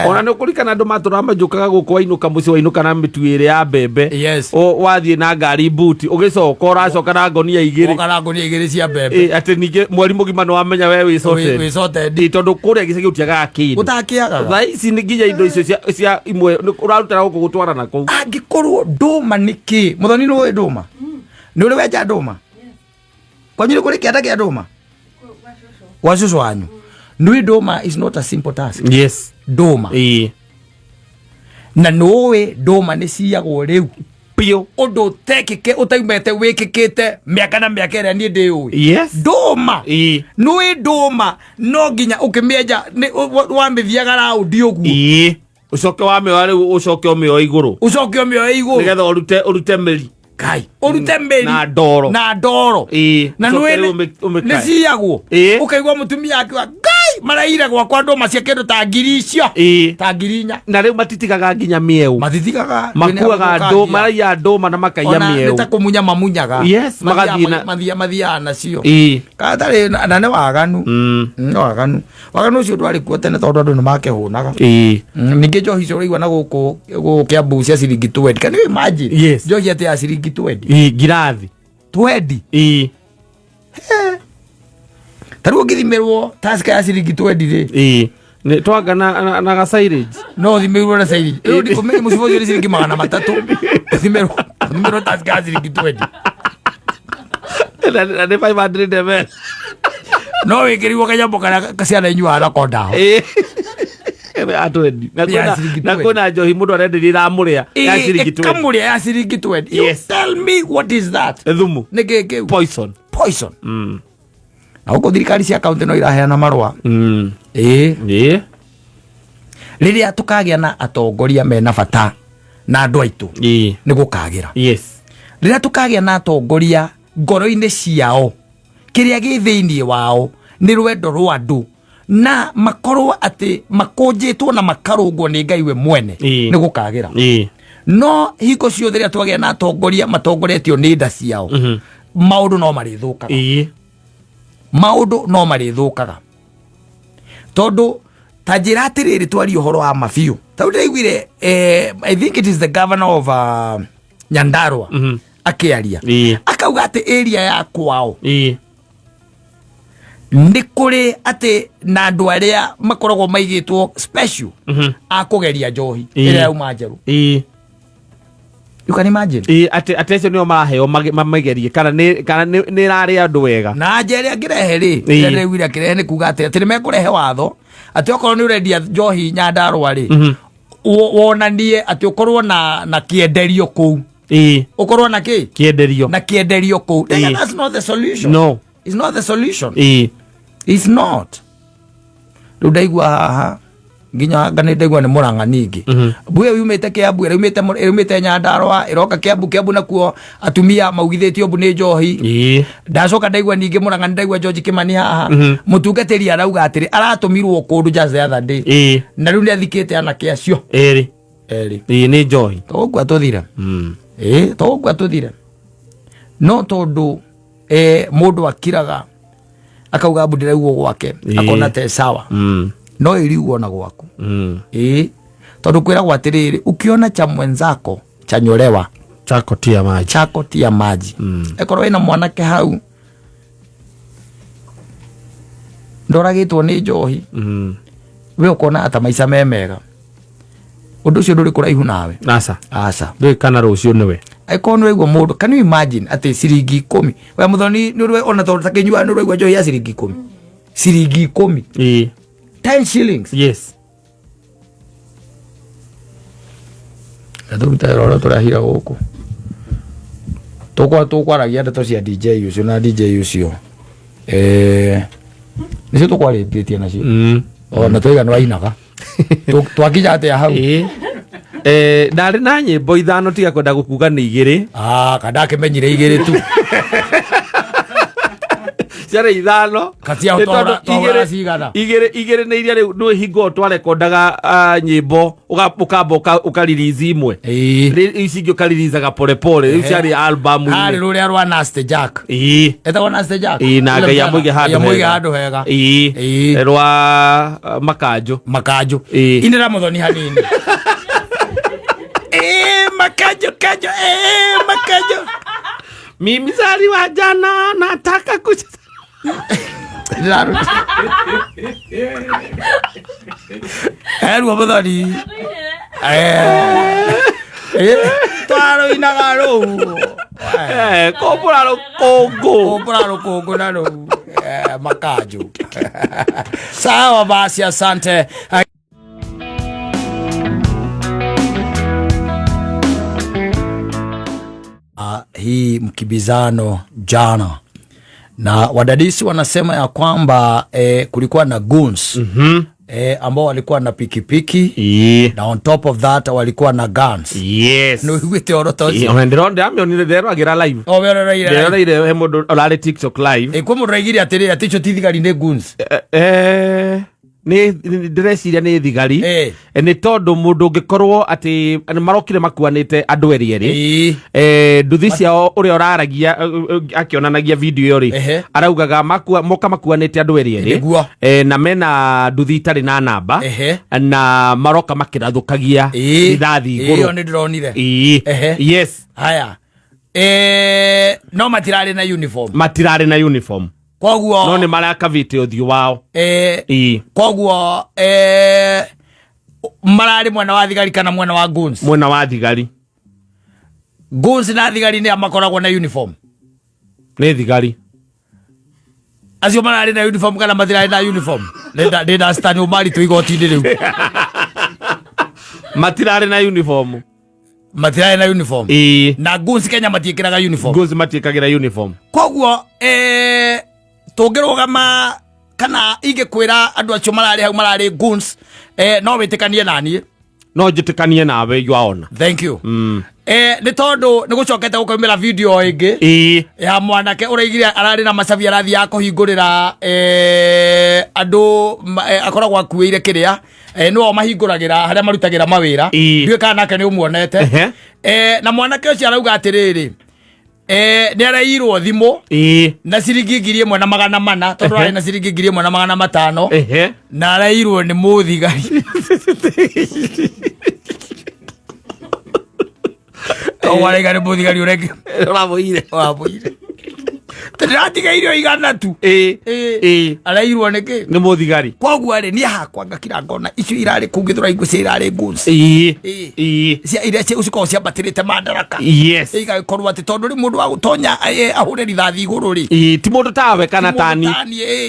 ona nĩ ũkũririkana andũ matũraga manjũkaga gũkũ wainũka mũciĩ wainũka na mĩtu ĩrĩ ya mbembe wathiĩ na ngari buti ũgĩcoka ũracoka na ngonia igĩrĩ cia mbembe atĩ ningĩ mweri mũgima nĩ wamenya we wĩ tondũ kũrĩa gĩcagi gũtiagaga kĩndũ gũtakiagaga ici nĩ nginya indo icio cia imwe ũrarutĩra gũkũ gũtwara na kũu angĩkorwo ndũma nĩ kĩ mũthoni nĩ ũĩ ndũma nĩ ũrĩ wenja ndũma kwanyu nĩ kũrĩ kĩanda kĩa ndũma gwa cũcũ wanyu nĩ ndũma is not a simple task ndũma na nĩ ũĩ ndũma nĩ ciagwo rĩu biũ ũndũ ũtekĩke ũtaimete wĩkĩkĩte mĩaka na mĩaka ĩrĩa niĩ ndĩũĩ ndũma nĩ ndũma no nginya ũkĩmĩenja wamĩthiaga raundi ũguo ũcoke wamĩoya rĩu ũcoke ũmĩoe igũrũ nĩgetha ũrute mĩri Kai ũrute mĩri na ndoro na nĩ ciagwo ũkaigua mũtumia akiuga Ngai maraire gwakwa ndũma cia kĩndũ ta ngiri icio ta ngiri 4 na rĩu matitigaga nginya mĩeũ makuaga maraiya ndũma na makaiya mĩeũ nĩ ta kũmunya mamunyaga mathiaga nacio katarĩ na nĩ waganu ũcio ndwarĩ kuo tene tondũ andũ nĩ makĩhũnaga ningĩ njohi icio ũraigua na gũkũ Kĩambu cia ciringi 20 can you imagine njohi atĩ ya ciringi 20 ngirathi 20 tarĩu ũngĩthimĩrwo taska ya ciringi 20 rĩ nĩ twanga na gacairĩnji no thimirwo na cairĩnji rĩu ndikũmenya mũcibo ũcio nĩ ciringi 300 thimirwo taska ya ciringi 20 na nĩ 500 ml no wĩkĩrirwo kanyambo karĩa ciana inyuaga nako ndaho na kwĩna njohi mũndũ arenderia iramũrĩa ya ciringi 20 kamũrĩa ya ciringi 20 you tell me what is that thumu nĩ kĩu poison na huko thirikari cia kaunti no iraheana marũa rĩrĩa tũkagĩa na atongoria mena bata na andũ aitũ nĩ gũkagĩra rĩrĩa tũkagĩa na atongoria ngoro-inĩ ciao kĩrĩa gĩ thĩinĩ wao nĩ rwendo rwa andũ na makorwo atĩ makũnjĩtwo na makarũngwo nĩ Ngai we mwene nĩ gũkagĩra no hingo ciothe rĩrĩa twagĩa na atongoria matongoretio nĩ nda ciao maũndũ no marĩthũkaga tondũ ta njĩra atĩrĩrĩ twaria ũhoro wa mabiũ ta ndĩraiguire I think it is the governor of Nyandarua akĩaria akauga atĩ area ya kwao nĩ kũrĩ atĩ na andũ arĩa makoragwo maigĩtwo special a kũgeria njohi ĩrĩa yauma njerũ you can imagine atĩ acio nĩo maraheo mamagerie kana nĩ ĩrarĩ andũ wega na njĩra ngĩrehe rĩ rĩrĩa kĩrehe nĩ kuga atĩ nĩ mekũrehe watho atĩ okorwo nĩ ũrendia njohi Nyandarua rĩ wonanie atĩ ũkorwo na kĩenderio kũu ũkorwo na kĩenderio kũu that's not the solution it's not the solution it's not rĩu ndaigua haha nginya nganĩ ndaigua nĩ Mũrang'a ningĩ mbuya yumĩte Kĩambu yumĩte Nyandarua ĩroka Kĩambu nakuo atumia maugithĩtio mbu nĩ njohi ndacoka ndaigua ningĩ Mũrang'a ndaigua George Kimani haha mũtungatĩri arauga atĩrĩ aratũmirwo kũndũ just the other day na rĩu nĩ athikĩte anake acio erĩ nĩ njohi toguo atũthire no tondũ mũndũ akiraga akauga mbu ndĩraigwo gwake akona te sawa no ĩrigwo na gwaku tondũ kwĩragwo atĩrĩrĩ ukiona cha mwenzako chanyolewa chako tia maji ekorwo ina mwanake hau ndoragitwo ni njohi we ukona ata maica memega undu ucio nduri kuraihu nawe aca ndui kana rucio niwe aikonwe igwo mundu can you imagine ati ciringi 10 we muthoni ni rwe ona tondu takinyua ni rwe njohi ya ciringi 10 10 shillings yes Nduruta roro turahira guku tukwaragia ndeto cia DJ ucio na DJ ucio nicio tukwaritie nacio ona twiga no ainaga twakinya atia hau ndari na nyimbo ithano tiga kwenda gukuga ni igiri kada kimenyire igiri tu ciare ithano katia tora cigana igiri ni iria riu no hingo twarekondaga nyimbo ukamba ukaririzi imwe ici ngio karirizaga pole pole ici ari album ile hari ruria rwa Nasty Jack etagwo Nasty Jack na ngai ya muige handu hega rwa makanjo inira muthoni hanini makanjo mimi zari wa jana nataka kucheza Erwa muthoni twaro inaga ruu kopura rukungu na ruu makanjo sawa basi asante hii mkibizano jana na wadadisi wanasema ya kwamba kulikuwa na goons ambao walikuwa na pikipiki na on top of that walikuwa na guns no hwite orotosi ondironde amionire dero agira live dero he mundu olare TikTok live kwa muraigiri atiri aticho tithigari ne goons ni ndresiria ni thigari ni tondu mundu ngikorwo ati marokire makuanite andu eri nduthi ciao uria uraragia akionanagia video iyo ri araugaga moka makuanite andu eri na mena nduthi itari na namba na maroka makirathukagia ithathi iguru iyo ni ndronire yes haya no matirari na uniform Koguo no ni maraka video thio wao koguo marari mwana wa thigari kana mwana wa goons na thigari ni amakoragwo na uniform ni thigari acio marari na uniform kana matirari na uniform nda stand umari tu igoti-ini riu matirari na uniform na goons Kenya matiikiraga uniform koguo tungirugama kana ingikwira andu acio marari hau marari goons no witikanie nani no njitikanie nawe yuaona thank you ni tondu ni gucokete gukomera video ingi ya mwanake uraigire arari na macabi arathi ya kuhingurira andu akoragwo akuire kiria no mahinguragira haria marutagira mawira ndiwe kana nake ni umuonete na mwanake ucio arauga atiriri ni arairwo thimu na ciringi 1,400 tondu ari na ciringi 1,500 na arairwo ni muthigari warega ni muthigari urenge raboire Tatiga irio igana tu arairwo niki ni muthigari koguo ari ni hakwa ngakira ngona icio irari kungithura igucia irari goons cia iria cia uciko cia batirite madaraka igakorwo ati tondu ri mundu wa gutonya ahure rithathi iguru ri ti mundu tawe kana tani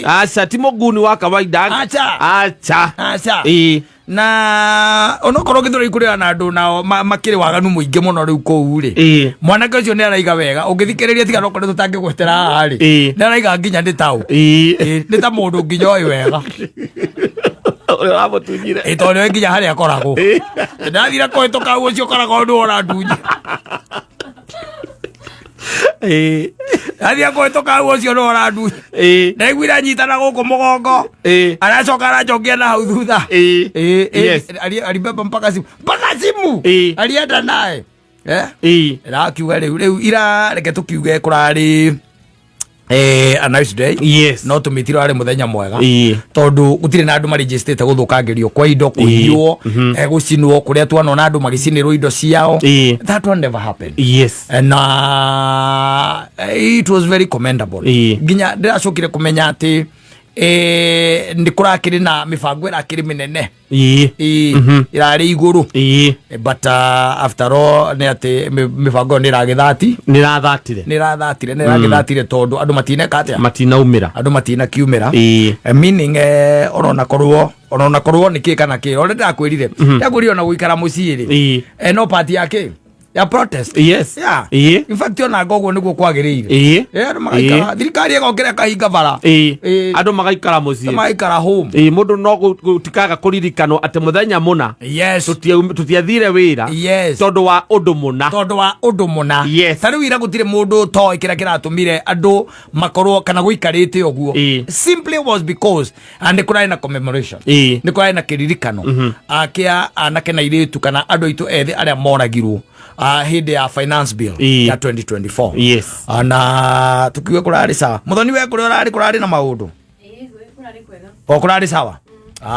acha ti muguni wa kawaida acha na onokorwo ngithura ikurira na andu nao makiri waganu muingi muno riu kou ri mwanake ucio ni araiga wega ungithikiriria tiga nokore tutangigwetera hari ni araiga nginya ni tau ni ta mundu nginya oi wega uramutunyire tondu nginya haria akoragwo ndathira kuhituka ucio koragwo ndu ora ndunyi athia kuhituka ucio ndu ora ndunyi na igwira nyitana guku mugongo aracoka aracokia na hau thutha alibeba mpaka simu alienda naye rakiuga riu ira reke tukiuge kurari a nice day. Yes. No tumitiro ari muthenya mwega. Tondu gutire na andu ma register guthukangirio kwa indo kuiywo gucinwo kuria twana na andu magicinirwo indo ciao. That one never happened. Yes. And it was very commendable. Ginya ndiracokire kumenya ati ndikurakiri na mifango irakiri minene irari iguru but after all ne ati mifango niragatire tondu andu matinaumira meaning orona korwo nikikana ki ore ndakwirire ndagwiri ona guikara muciiri no party yake ya protest. Yes. Yeah. In fact ona gogo niguo kwagirire. Magaikara thirikari egokira kahinga bara. Andu magaikara mucii. Magaikara home. Mundu no gutikaga kuririkano ate muthenya muna. Yes. Tutiathire wira. Yes. Tondu wa undu muna. Yes. Tari wira gutire mundu to ikira kiratumire andu makorwo kana guikarite oguo. Simply was because and kurai na commemoration. Ni kurai na kiririkano. Akia anake na iritu kana andu itu ethi aria moragirwo. Hide ya finance bill ya 2024. Yes. Na tukiwe kurari sawa. Muthoni we kurari na maundu. Kurari kwega. Kurari sawa.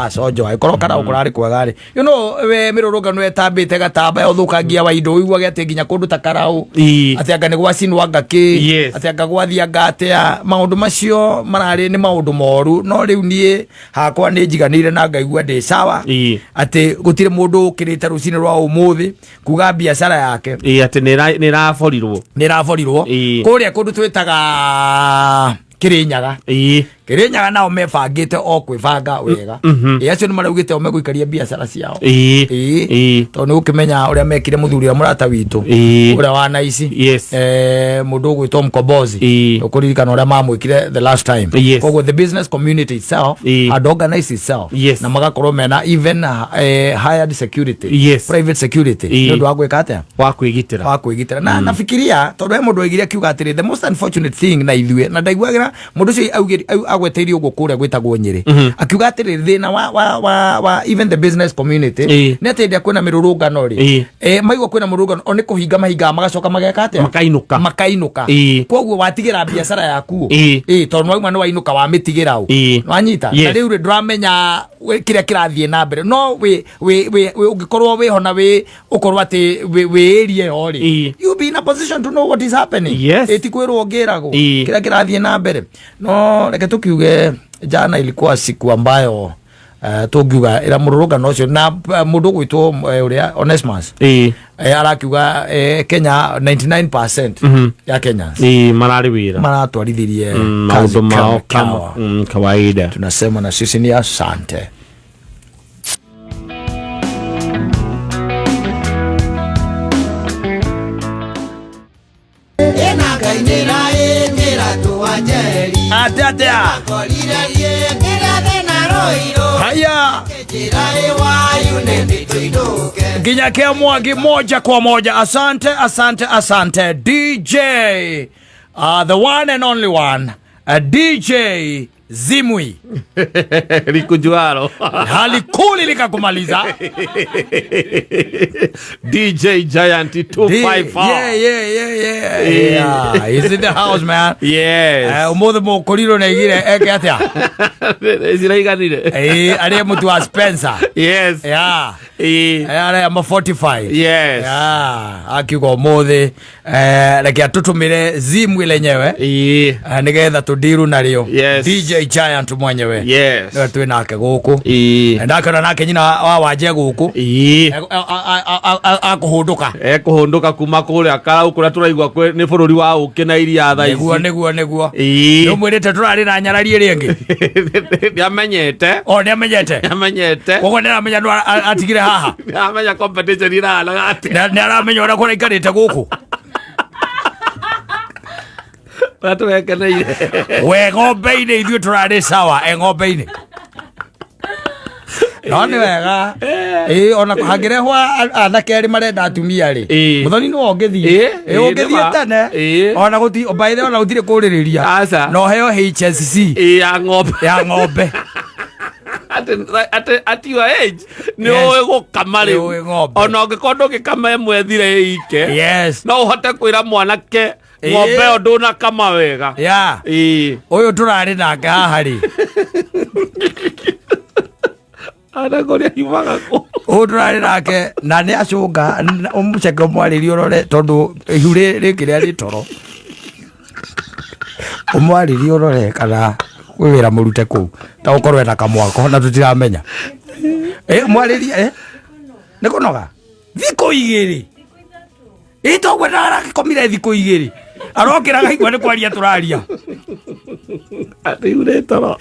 So jo ikoro kana kurari kwega ri. You know we mirurugano etambite gatamba uthukangia wa indo igwa gete ginya kundu takarau. Ati anga ni gwacinwa ngaki. Ati anga gwathia ngatea maundu macio marari ni maundu moru no riu nie hakwa ni njiganire na ngaigua ndi sawa. Ati gutire mundu kirite rucini rwa umuthi kuga biashara yake. Ati niraforirwo kuria kundu twitaga Kirinyaga nao mebangite o kwibanga wega. Acio ni maraugite o meguikaria biashara ciao. Tondu ukimenya uria mekire muthuri wa murata witu uria wa naici mundu gwitwo Mkombozi ukuririkana uria mamwikire the last time. Koguo the business community itself had organized itself na magakorwo mena even hired security, private security ndu agwika atia wa kwigitira na nafikiria tondu he mundu aigiria kiuga atiri the most unfortunate thing na ithue na ndaiguagira mundu cio agweteire ugo kuria gwitagwo Nyeri akiuga atiri thina wa even the business community ne atendia kwina mirurungano ri maigwa kwina mirurungano oni kuhinga mahinga magacoka mageka atia makainuka koguo watigira biashara yaku tondu wauma no wainuka wa mitigira u wanyita na riu ndramenya kiria kirathie na mbere no we ungikorwo we hona we ukorwo ati we area yo ri you be in a position to know what is happening. Etikwirwo ngirago kiria kirathie na mbere no reke tukiuge jana ilikuwa siku ambayo tugiuga ira mururungano ucio na mundu gwitwo uria Onesmus arakiuga Kenya 99% ya Kenyans marari wira maratwarithirie maundu mao kama kawaida. Tunasema na sisi ni asante. Haya ginya kia Mwangi moja kwa moja. Asante DJ the one and only one DJ Zimwi likujuaro halikuli likakumaliza DJ Giant 254 yeah he's in the house man. Umuthe mukuriro na igire eke atia ziraiganire ari mutu wa Spencer ari ama 45 akiuga umuthe reke atutumire Zimwi lenyewe nigetha tudiru nario DJ Giant mwenyewe twi nake guku ndakona nake nyina wa wanje guku akuhunduka kuma kuria karau kuria turaigwa ni bururi wa uki na iria tha ici niguo numwirite turari na nyarari ringi niamenyete koguo niramenya no atigire haha niramenya competition irala gati niramenya ora kora ikarite guku Watuwekeneire we ng'ombe-inĩ ithuĩ turarĩ sawa ng'ombe-inĩ no nĩ wega ona hangĩrehwo anake erĩ marenda atumia rĩ Muthoni nĩwe ũngĩthiĩ tene ona baithe ona gũtirĩ kũrĩrĩria no heo HSC ya ng'ombe at your age ni uwe gukama riu ona ungikorwo ndungikama imwe thire ike no uhote kwira mwanake ng'ombe o nduna kama wega ya uyu turari nake haha ri ana goria himaga ko uyu turari nake na ni acunga umuceke umwaririe urore tondu ihu riki ria ri toro umwaririe urore kana kwi wira murute kuu ta ukorwe na kamwako na tutiramenya mwaririe ni kunoga thiko 2 itogwe ndarakomire thiko 2 arokiraga igwa ni kwaria turaria ati ure toro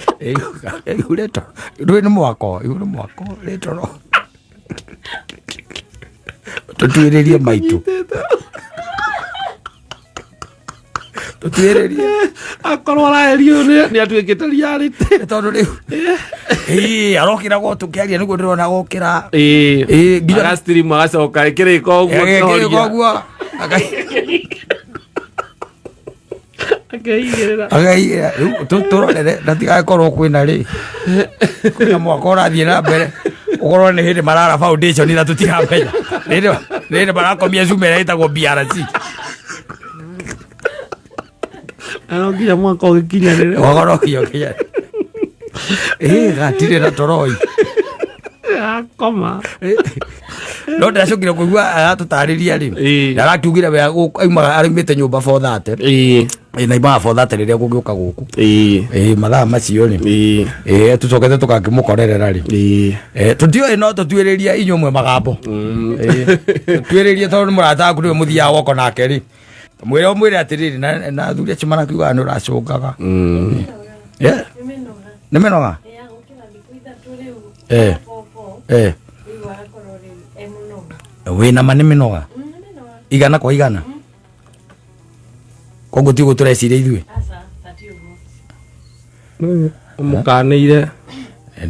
ure toro ndui ni mwako ri toro tutwiririe maitu tutwiririe akorwo araerio ni atuikite riarite tondu riu arokira go tukiaria niguo ndirona gukira nginya stream agacoka ikiriko guo agaigira turorere natigakorwo kwina ri kwina mwaka urathie na mbere ukorwo ni hindi marara foundation na tutiramenya riri barakomia cumera itagwo BRC nginya mwaka ugikinyanire wagorokia kinya gatire na toroi akoma no ndacukire kuigua aratutariria ri arakiugire we aumaga arimite nyumba for that na imaga for that riria gugiuka guku mathaa macio ni tucokete tukakimukorerera ri tutio no tutwiriria inyumwe magambo tutwiririe tondu murata aku niwe muthia woko nake ri mwire atiriri na thuria chimana kiuga ni uracungaga ni minoga wina mani minoga igana kwa igana koguo tiguo tureciria ithuĩ mukanĩire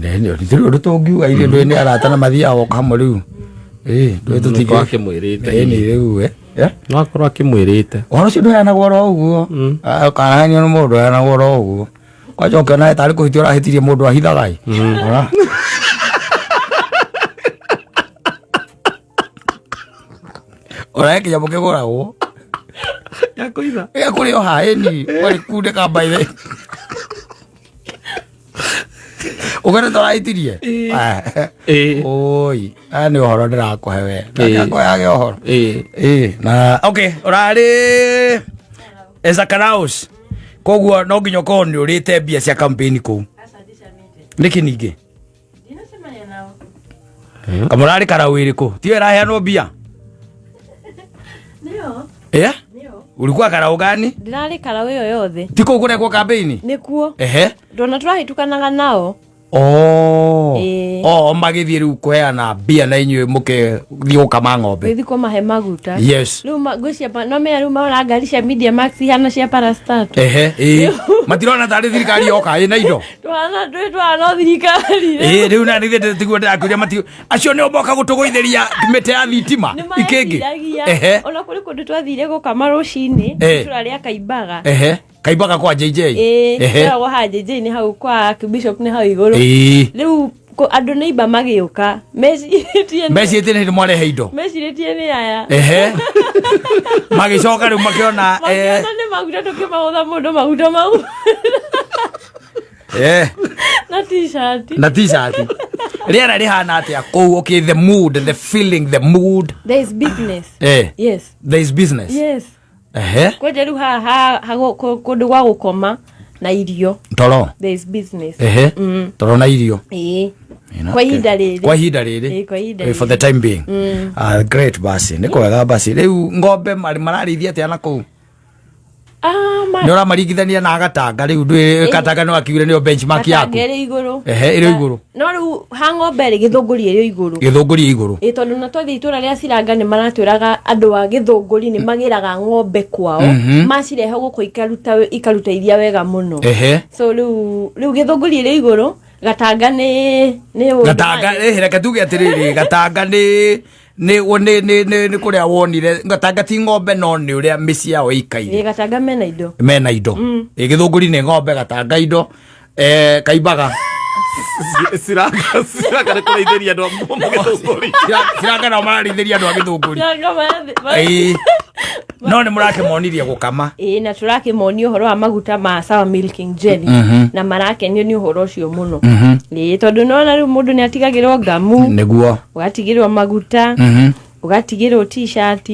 rĩu tũngiuga ithuĩ ndũĩ nĩ arata na mathiaga woka hamwe rĩu ndũĩ tũtingĩ akĩmwĩrĩte rĩu no akorwo akĩmwĩrĩte ũhoro ũcio ndũheanagwo oro ũguo kanahanio nĩ mũndũ ndũheanagwo oro ũguo kwaja ũkĩona tarĩ kũhĩtia ũrahĩtirie mũndũ ahithaga ũrahe kĩnyamũ kĩgũragwo kũrĩ o haĩni warĩ kunde kambaithe ũkĩona tũrahĩtirie oi aya nĩ ũhoro ndĩrakũhe we ndakũheage ũhoro na okay ũrarĩ Zacharias koguo no nginya ũkorwo nĩ ũrĩte mbia cia campaign kũu nĩkĩ ningĩ kamũrarĩ karaũ ĩrĩkũ tiyo ĩraheanwo mbia ulikuwa karaũ gani? Ndirarĩ karaũ ĩyo yothe ti kũu kũrekwo campaign nĩkuo ehe ndona tũrahĩtukanaga nao magĩthiĩ rĩu kũheana mbia na inyuĩ mũkĩthiĩ gũkama ng'ombe gĩthiĩ kũmahe maguta yes rĩu ngwĩcia no menya rĩu maũra ngari cia Media Max ihana cia Parastato matirona tarĩ thirikari yoka ĩna indo twana no thirikari rĩu na nĩ tiguo ndĩrakĩũria matiu acio nĩo moka gũtũgũithĩria mĩtĩ ya thitima ikĩngĩ ona kũrĩ kũndũ twathire gũkama rũcinĩ tũrarĩa kaimbaga kaimbaga kwa JJ tũragwo ha JJ nĩ hau kwa Bishop nĩ hau igũrũ rĩu andũ nĩ imba magĩũka mecirĩtie nĩ mwarehe indo mecirĩtie nĩ aya magĩcoka rĩu makĩona nĩ maguta tũkĩmahũtha mũndũ maguta mau na t-shirt rĩera rĩhana atĩa kũu okay the mood the feeling the mood there is business yes there is business yes kwenja rĩu haha kũndũ gwa gũkoma na irio toro there is business toro na irio kwa ihinda rĩrĩ for the time being great basi nĩ kwega basi rĩu ng'ombe mararĩithia atĩa na kũu nĩ ũramaringithania na Gatanga rĩu ndũĩ Gatanga no akiure nĩyo benchmark yaku ĩrĩ igũrũ ĩrĩ igũrũ no rĩu ha ng'ombe rĩ Gĩthũngũri ĩrĩ igũrũ tondũ na twathiĩ itũra rĩa Ciranga nĩ maratwĩraga andũ a Gĩthũngũri nĩ magĩraga ng'ombe kwao macirehe gũkũ ikaruta iria wega mũno so rĩu Gĩthũngũri ĩrĩ igũrũ Gatanga reke tuge atĩrĩrĩ Gatanga nĩ kũrĩa wonire Gatanga ti ng'ombe no nĩ ũrĩa mĩciĩ yao ĩikaire Gatanga mena indo Gĩthũngũri nĩ ng'ombe Gatanga indo kaimbaga Ciranga nĩ kũrĩithĩria andũ a Gĩthũngũri Ciranga nao mararĩithĩria andũ a Gĩthũngũri no nĩ mũrakĩmonirie gũkama na tũrakĩmonia ũhoro wa maguta ma Sawa Milking Jelly na marakenio nĩ ũhoro ũcio mũno tondũ nona rĩu mũndũ nĩ atigagĩrwo ngamu nĩguo ũgatigĩrwo maguta ugatigirwo t-shirt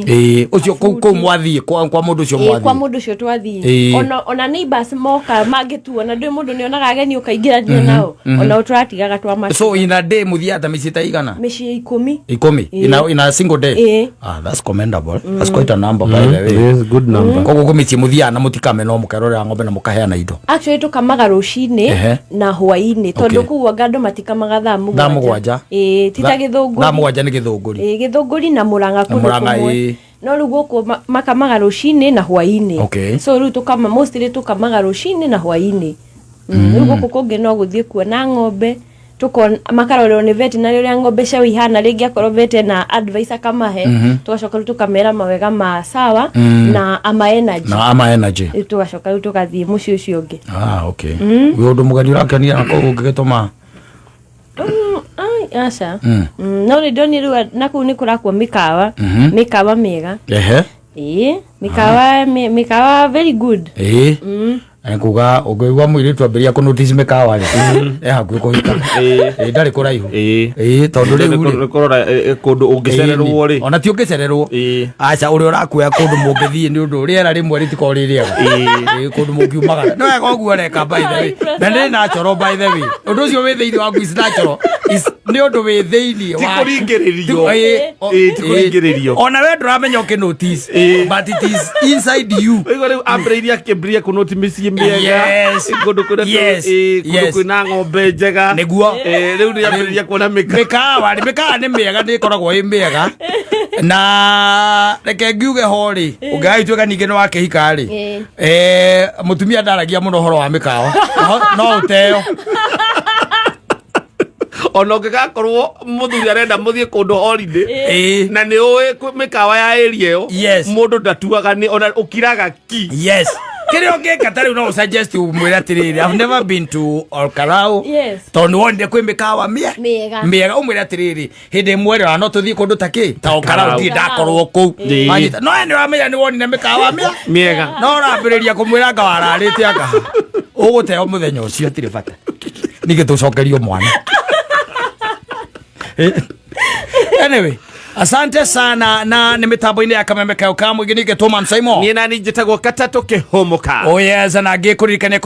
ucio kuu mwathie kwa mundu ucio mwathie kwa mundu ucio twathie ona neighbors moka mangituona ndwe mundu ni onaga ageni ukaingirania nao ona uturatigaga twa macho so in a day muthiata micita igana mici 10 in a single day that's commendable that's quite a number by the way yes good number koguo kumici muthiana mutikame no mukerorera ng'ombe na mukaheana indo actually tukamaga rucini na hwaini tondu kuwa gando matikamaga thaa mugwanja tita githunguri thaa mugwanja ni githunguri githunguri na muranga kumwe no rugo makamaga rucini na hwaini so ru tukama mostly tukamaga rucini na hwaini rugo kungi no guthie kuona ng'ombe makarorero ni veterinary ya ng'ombe cia ihana ringi akorwo vete na advisor kama he tugacoka tukamera mawega ma Sawa na ama energy tugacoka tukathie muci ucio ungi okay uyu undu mugani urakenia na koguo ngigituma asa no ni doni ru na ku ni kurakwo mikawa mega mikawa very good kuga ugeigwa mwiri twambiria ku notice mikawa ri hakuhi kuhika ndari kuraihu tondu riu kurora kundu ungicererwo ri ona ti ungicererwo acha uri urakuya kundu mungithie ni undu riera rimwe ritiko ririega kundu mungiumaga no ega oguo reka by the way na ni natural by the way undu ucio wi thiini wa is natural ni undu wi thiini wa tikuringiririo ona we nduramenya ukinotice but it is inside you ambreiria kibria kunoti misi miega kundu kuna ng'ombe njega niguo riu ni ambreiria kuona mikawa ni miega ni koragwo i miega na reke ngiuge hori ungaituika ningi ni wakihika ri mutumia ndaragia muno horo wa mikawa no uteo ono ngagakorwo muthuri arenda muthie kundu holiday na ni uwi mikawa ya area yo mundu ndatuaga ni ona ukiraga ki kirio ngeka tari no suggest umwira tiriri I've never been to Olkarau tondu wonde kwi mikawa miega umwira tiriri hindi mwere wa no tuthie kundu taki ta Olkarau ti ndakorwo ku manyita no ene wamenya ni wonire mikawa miega no rambiriria kumwira nga wararite anga uguteo muthenya ucio tiri bata nige tucokerio mwana anyway asante sana na ni mitambo-ini ya Kameme Kayo Kamwe gini ke Toman Simon ni nani njitagwo Katatu Kihomoka na ngikuririkania